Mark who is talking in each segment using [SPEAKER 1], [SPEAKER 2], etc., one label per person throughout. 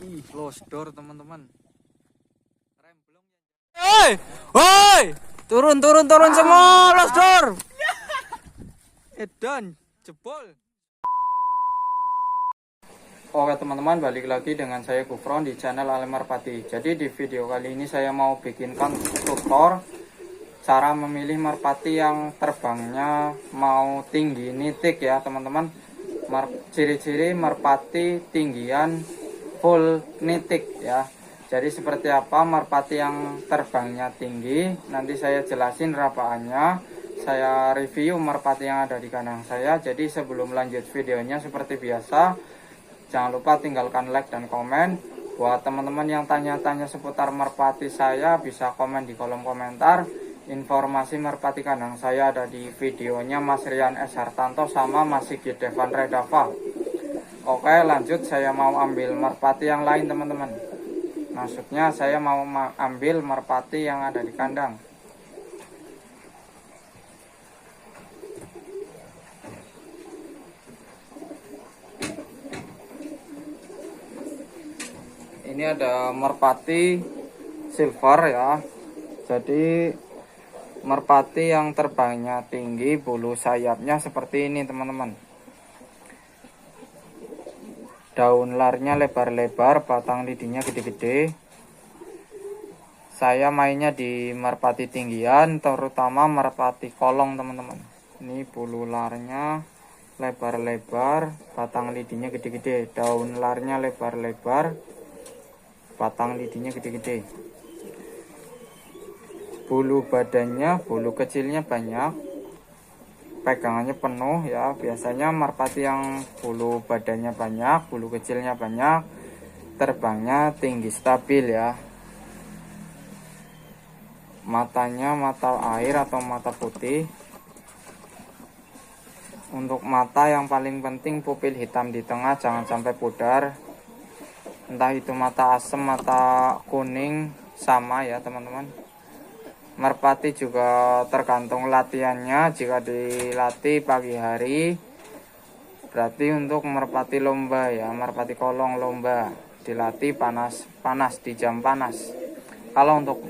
[SPEAKER 1] Ih, close door teman-teman. Rem belum. Woi, woi, turun semua, close door. Edan, jebol. Oke teman-teman, balik lagi dengan saya Gufron di channel Ale Merpati. Jadi di video kali ini saya mau bikinkan tutor cara memilih merpati yang terbangnya mau tinggi nitik ya teman-teman. Ciri-ciri merpati tinggian full nitik ya. Jadi seperti apa merpati yang terbangnya tinggi, nanti saya jelasin rapaannya. Saya review merpati yang ada di kandang saya. Jadi sebelum lanjut videonya seperti biasa, jangan lupa tinggalkan like dan komen. Buat teman-teman yang tanya-tanya seputar merpati saya, bisa komen di kolom komentar. Informasi merpati kandang saya ada di videonya Mas Rian S. Hartanto sama Mas Sigit Devan Redava. Oke lanjut, saya mau ambil merpati yang lain teman-teman. Maksudnya saya mau ambil merpati yang ada di kandang. Ini ada merpati silver ya. Jadi merpati yang terbangnya tinggi, bulu sayapnya seperti ini teman-teman. Daun larnya lebar-lebar, batang lidinya gede-gede. Saya mainnya di merpati tinggian, terutama merpati kolong teman-teman. Ini bulu larnya lebar-lebar, batang lidinya gede-gede. Daun larnya lebar-lebar, batang lidinya gede-gede. Bulu badannya, bulu kecilnya banyak, pegangannya penuh ya. Biasanya merpati yang bulu badannya banyak, bulu kecilnya banyak, terbangnya tinggi stabil ya. Matanya mata air atau mata putih. Untuk mata yang paling penting pupil hitam di tengah, jangan sampai pudar. Entah itu mata asem, mata kuning, sama ya teman-teman. Merpati juga tergantung latihannya. Jika dilatih pagi hari, berarti untuk merpati lomba ya, merpati kolong lomba, dilatih panas di jam panas. Kalau untuk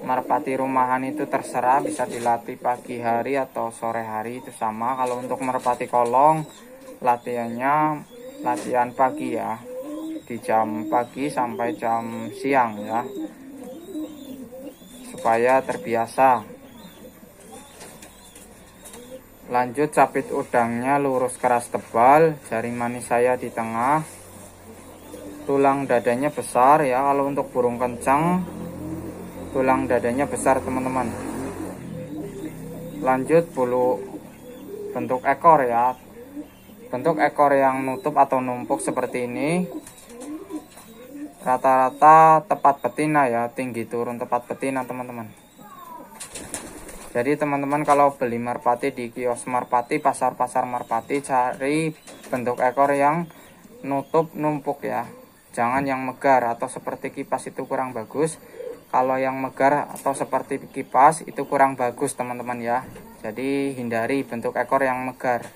[SPEAKER 1] merpati rumahan itu terserah, bisa dilatih pagi hari atau sore hari, itu sama. Kalau untuk merpati kolong, latihannya latihan pagi ya, di jam pagi sampai jam siang ya, supaya terbiasa. Lanjut, capit udangnya lurus keras tebal, jaring manis saya di tengah. Tulang dadanya besar ya, kalau untuk burung kencang tulang dadanya besar teman-teman. Lanjut, bulu bentuk ekor ya, bentuk ekor yang nutup atau numpuk seperti ini. Rata-rata tepat betina ya, tinggi turun tepat betina teman-teman. Jadi teman-teman kalau beli merpati di kios merpati, pasar-pasar merpati, cari bentuk ekor yang nutup numpuk ya. Jangan yang megar atau seperti kipas, itu kurang bagus. Kalau yang megar atau seperti kipas itu kurang bagus teman-teman ya. Jadi hindari bentuk ekor yang megar.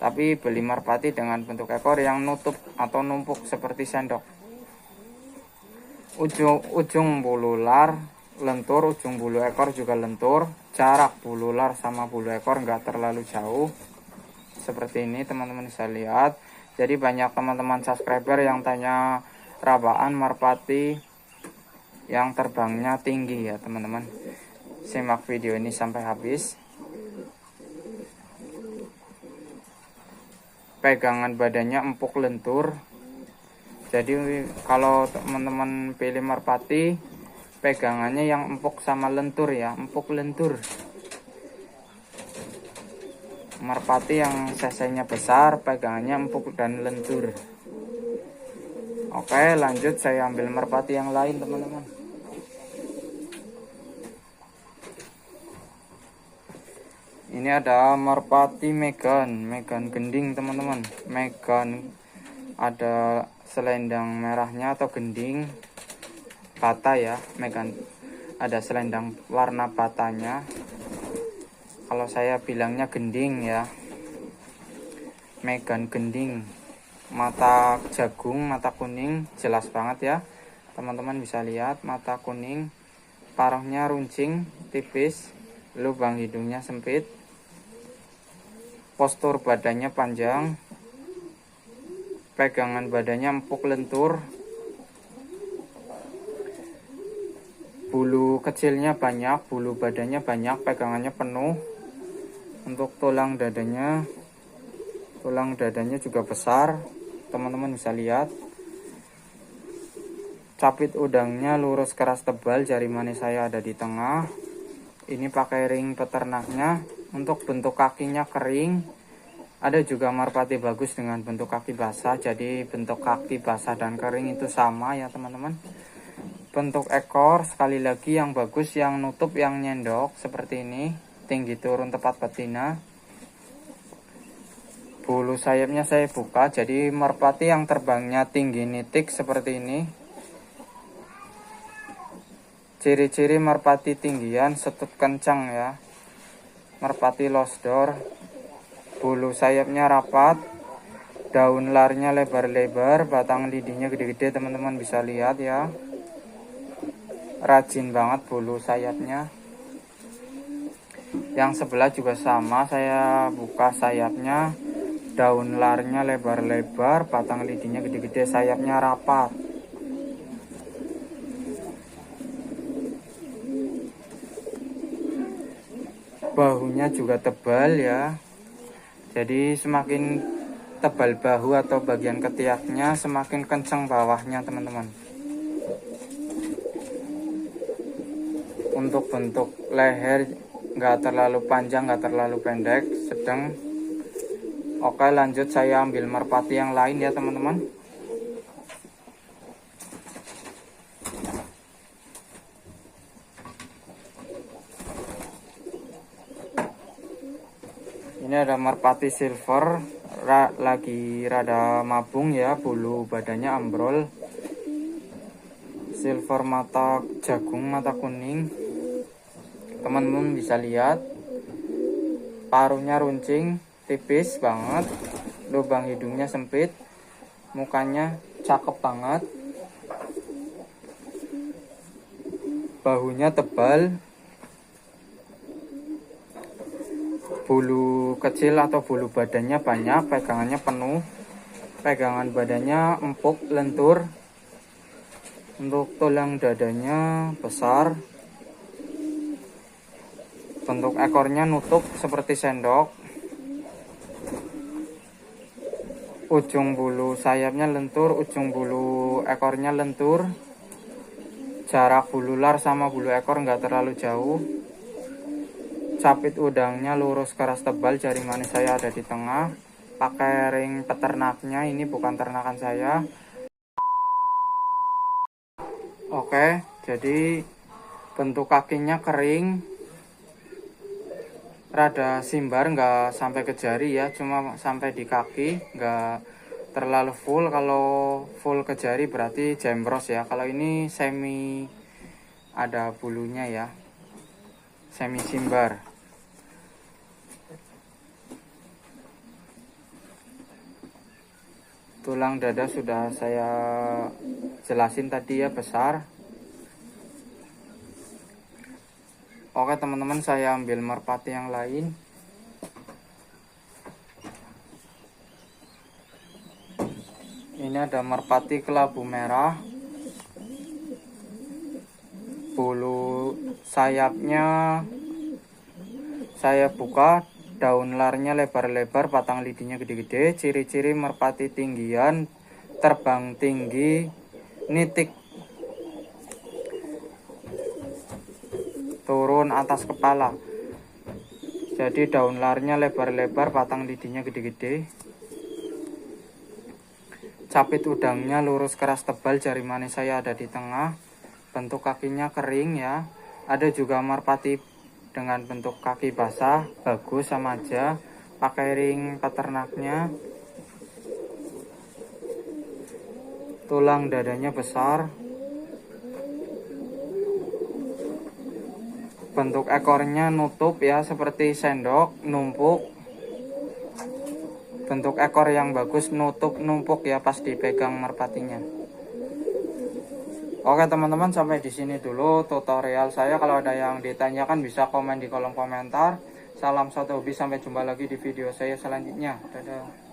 [SPEAKER 1] Tapi beli merpati dengan bentuk ekor yang nutup atau numpuk seperti sendok. Ujung bulu lar lentur, ujung bulu ekor juga lentur. Jarak bulu lar sama bulu ekor enggak terlalu jauh. Seperti ini teman-teman bisa lihat. Jadi banyak teman-teman subscriber yang tanya rabaan merpati yang terbangnya tinggi ya teman-teman. Simak video ini sampai habis. Pegangan badannya empuk lentur. Jadi kalau teman-teman pilih merpati, pegangannya yang empuk sama lentur ya, empuk lentur. Merpati yang cc-nya besar, pegangannya empuk dan lentur. Oke lanjut, saya ambil merpati yang lain teman-teman. Ini ada merpati Megan gending teman-teman. Megan ada selendang merahnya atau gending bata ya. Megan ada selendang warna batanya. Kalau saya bilangnya gending ya. Megan gending, mata jagung, mata kuning, jelas banget ya teman-teman, bisa lihat mata kuning, paruhnya runcing tipis, lubang hidungnya sempit, postur badannya panjang, pegangan badannya empuk lentur, bulu kecilnya banyak, bulu badannya banyak, pegangannya penuh. Untuk tulang dadanya juga besar, teman-teman bisa lihat. Capit udangnya lurus keras tebal, jari manis saya ada di tengah. Ini pakai ring peternaknya. Untuk bentuk kakinya kering. Ada juga merpati bagus dengan bentuk kaki basah. Jadi bentuk kaki basah dan kering itu sama ya teman-teman. Bentuk ekor sekali lagi yang bagus, yang nutup, yang nyendok seperti ini. Tinggi turun tepat betina. Bulu sayapnya saya buka, jadi merpati yang terbangnya tinggi nitik seperti ini. Ciri-ciri merpati tinggian, setut kencang ya, merpati losdor, bulu sayapnya rapat, daun larnya lebar-lebar, batang lidinya gede-gede, teman-teman bisa lihat ya. Rajin banget bulu sayapnya. Yang sebelah juga sama, saya buka sayapnya, daun larnya lebar-lebar, batang lidinya gede-gede, sayapnya rapat. Bahunya juga tebal ya, jadi semakin tebal bahu atau bagian ketiaknya, semakin kencang bawahnya teman-teman. Untuk bentuk leher nggak terlalu panjang, nggak terlalu pendek, sedang. Oke, lanjut saya ambil merpati yang lain ya teman-teman. Ini ada merpati silver, lagi rada mabung ya, bulu badannya ambrol. Silver mata jagung, mata kuning. Teman-teman bisa lihat. Paruhnya runcing, tipis banget. Lubang hidungnya sempit. Mukanya cakep banget. Bahunya tebal. Bulu kecil atau bulu badannya banyak, pegangannya penuh, pegangan badannya empuk lentur. Untuk tulang dadanya besar, bentuk ekornya nutup seperti sendok, ujung bulu sayapnya lentur, ujung bulu ekornya lentur, jarak bulu lar sama bulu ekor nggak terlalu jauh. Capit udangnya lurus keras tebal, jari manis saya ada di tengah. Pakai ring peternaknya, ini bukan ternakan saya. Oke, jadi bentuk kakinya kering, rada simbar, nggak sampai ke jari ya, cuma sampai di kaki, nggak terlalu full. Kalau full ke jari berarti jembros ya. Kalau ini semi ada bulunya ya, semi simbar. Tulang dada sudah saya jelasin tadi ya, besar. Oke teman-teman, saya ambil merpati yang lain. Ini ada merpati kelabu merah. Bulu sayapnya saya buka, daun larnya lebar-lebar, batang lidinya gede-gede. Ciri-ciri merpati tinggian, terbang tinggi, nitik turun atas kepala. Jadi daun larnya lebar-lebar, batang lidinya gede-gede. Capit udangnya lurus keras tebal, jari manis saya ada di tengah. Bentuk kakinya kering ya. Ada juga merpati dengan bentuk kaki basah, bagus sama aja. Pakai ring peternaknya. Tulang dadanya besar. Bentuk ekornya nutup ya, seperti sendok, numpuk. bentuk ekor yang bagus, numpuk ya pas dipegang merpatinya. Oke teman-teman, sampai di sini dulu tutorial saya. Kalau ada yang ditanyakan bisa komen di kolom komentar. Salam satu hobi, sampai jumpa lagi di video saya selanjutnya. Dadah.